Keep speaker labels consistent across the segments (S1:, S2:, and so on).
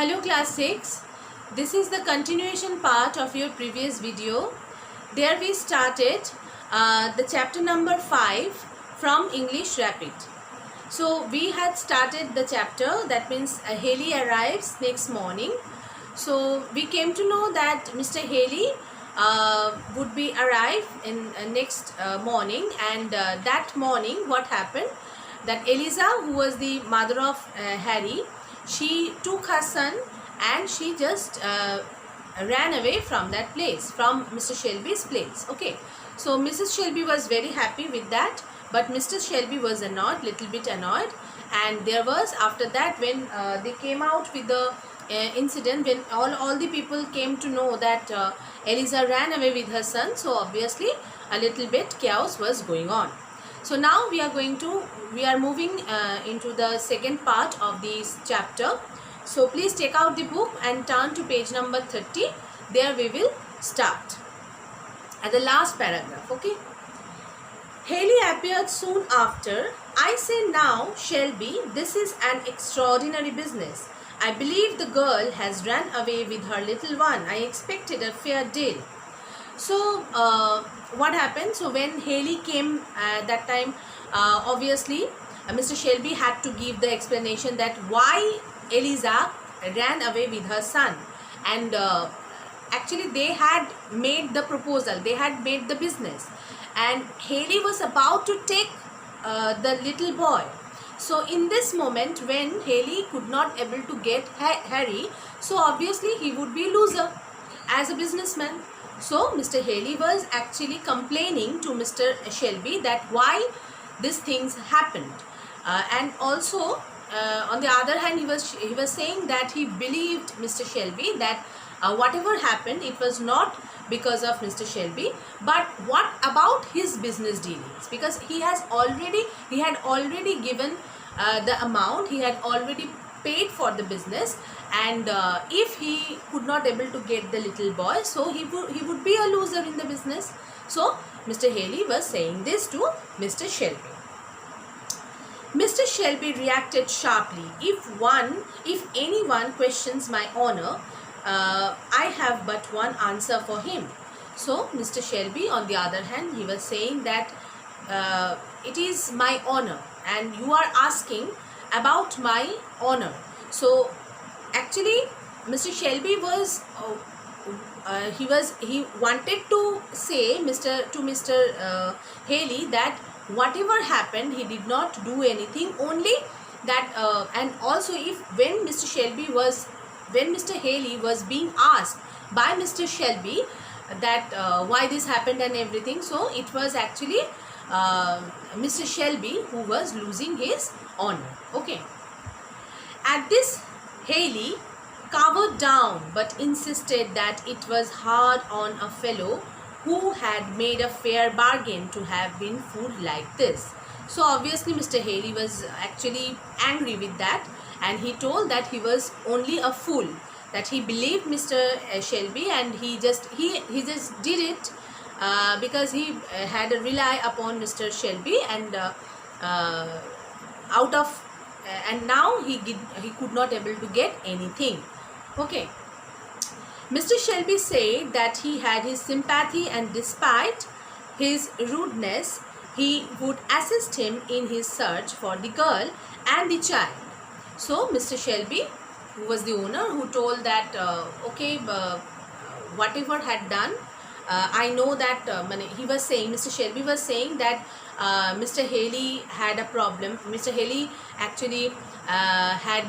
S1: Hello class 6, this is the continuation part of your previous video. There we started the chapter number 5 from English Rapid. So we had started the chapter, that means Haley arrives next morning. So we came to know that Mr. Haley would be arrive in next morning, and that morning what happened, that Eliza, who was the mother of Harry, she took her son and she just ran away from that place, from Mr. Shelby's place. Okay, so Mrs. Shelby was very happy with that, but Mr. Shelby was annoyed, little bit annoyed. And there was, after that, when they came out with the incident, when all the people came to know that Eliza ran away with her son, so obviously a little bit chaos was going on. So now we are moving into the second part of this chapter. So please take out the book and turn to page number 30. There we will start at the last paragraph. Okay. Haley appeared soon after. I say now, Shelby, this is an extraordinary business. I believe the girl has run away with her little one. I expected a fair deal. So what happened? So when Haley came that time, obviously Mr. Shelby had to give the explanation that why Eliza ran away with her son, and actually they had made the proposal, they had made the business, and Haley was about to take the little boy. So in this moment when Haley could not able to get Harry, so obviously he would be loser as a businessman. So Mr. Haley was actually complaining to Mr. Shelby that why these things happened, and also on the other hand he was saying that he believed Mr. Shelby that whatever happened, it was not because of Mr. Shelby, but what about his business dealings, because he had already given the amount, he had already paid for the business, and if he could not able to get the little boy, so he would be a loser in the business. So Mr. Haley was saying this to Mr. Shelby. Mr. Shelby reacted sharply. If anyone questions my honor, I have but one answer for him. So Mr. Shelby, on the other hand, he was saying that it is my honor and you are asking about my honor. So actually Mr. Shelby was he wanted to say to Mr. Haley that whatever happened, he did not do anything, only that and also when Mr. Haley was being asked by Mr. Shelby that why this happened and everything, so it was actually Mr. Shelby who was losing his honor. Okay. At this, Haley cowered down but insisted that it was hard on a fellow who had made a fair bargain to have been fooled like this. So obviously Mr. Haley was actually angry with that, and he told that he was only a fool, that he believed Mr. Shelby, and he just did it because he had a rely upon Mr. Shelby, and and now he could not able to get anything. Okay. Mr. Shelby said that he had his sympathy, and despite his rudeness, he would assist him in his search for the girl and the child. So Mr. Shelby, who was the owner, who told that okay, whatever had done, I know that Mr. Shelby was saying that Mr. Haley had a problem. Mr. Haley actually had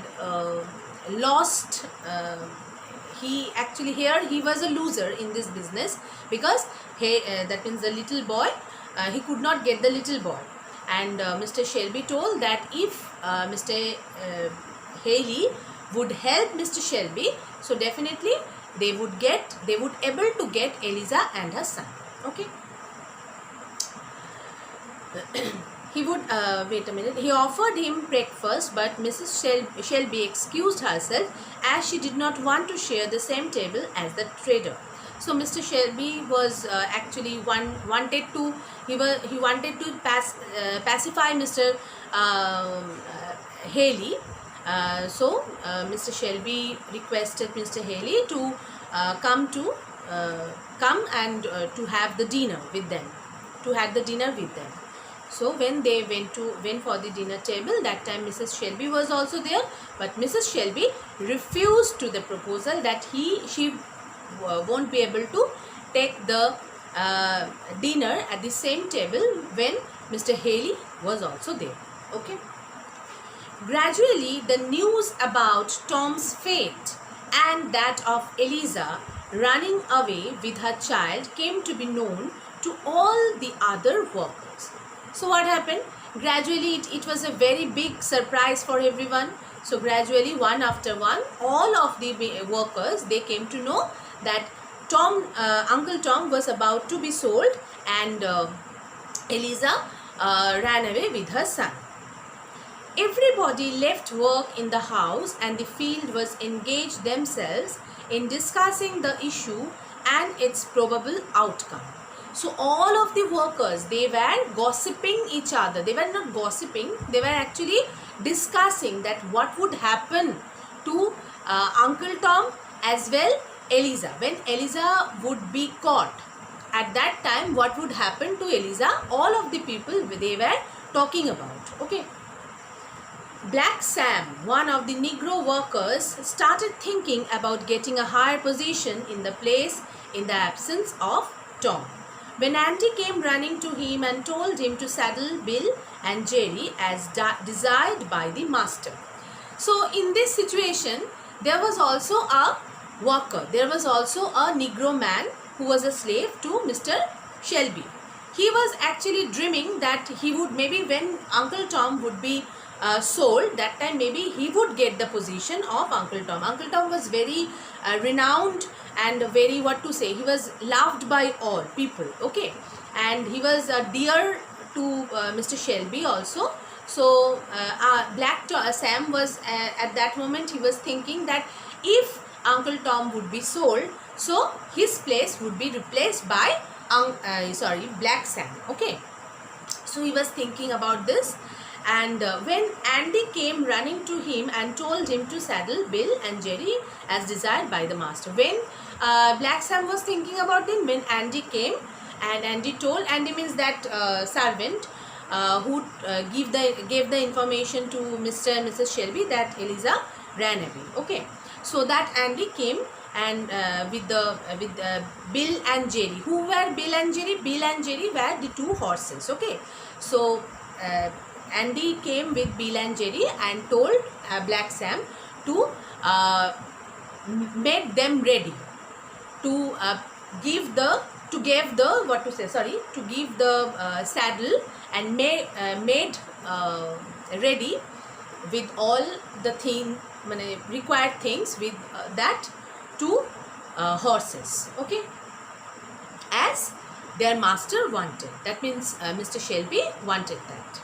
S1: lost. He was a loser in this business, because that means the little boy, he could not get the little boy, and Mr. Shelby told that if Mr. Haley would help Mr. Shelby, so definitely they would able to get Eliza and her son. Okay. He would wait a minute. He offered him breakfast, but Mrs. Shelby excused herself as she did not want to share the same table as the trader. So Mr. Shelby was actually wanted to pacify Mr. Haley, Mr. Shelby requested Mr. Haley to come and to have the dinner with them, So when they went for the dinner table, that time Mrs. Shelby was also there, but Mrs. Shelby refused to the proposal that she won't be able to take the dinner at the same table when Mr. Haley was also there. Okay. Gradually, the news about Tom's fate and that of Eliza running away with her child came to be known to all the other workers. So what happened? Gradually, it was a very big surprise for everyone. So gradually, one after one, all of the workers, they came to know that Uncle Tom was about to be sold, and Eliza ran away with her son. Everybody left work in the house and the field was engaged themselves in discussing the issue and its probable outcome. So all of the workers, they were gossiping each other. They were not gossiping, they were actually discussing that what would happen to Uncle Tom as well Eliza. When Eliza would be caught, at that time what would happen to Eliza, all of the people they were talking about. Okay. Black Sam, one of the Negro workers, started thinking about getting a higher position in the place in the absence of Tom. When Andy came running to him and told him to saddle Bill and Jerry as desired by the master. So in this situation, there was also a worker. There was also a Negro man who was a slave to Mr. Shelby. He was actually dreaming that he would, maybe when Uncle Tom would be sold, that time maybe he would get the position of Uncle Tom. Uncle Tom was very renowned and very, he was loved by all people. Okay, and he was dear to Mr. Shelby also. So Sam was at that moment, he was thinking that if Uncle Tom would be sold, so his place would be replaced by Black Sam. Okay, so he was thinking about this. And when Andy came running to him and told him to saddle Bill and Jerry as desired by the master. When Black Sam was thinking about it, when Andy came, and Andy means that servant who gave the information to Mr. and Mrs. Shelby that Eliza ran away. Okay, so that Andy came and with Bill and Jerry. Who were Bill and Jerry? Bill and Jerry were the two horses. Okay, so Andy came with Bill and Jerry and told Black Sam to make them ready to give the saddle and made ready with all the required things with that two horses. Okay, as their master wanted. That means Mr. Shelby wanted that.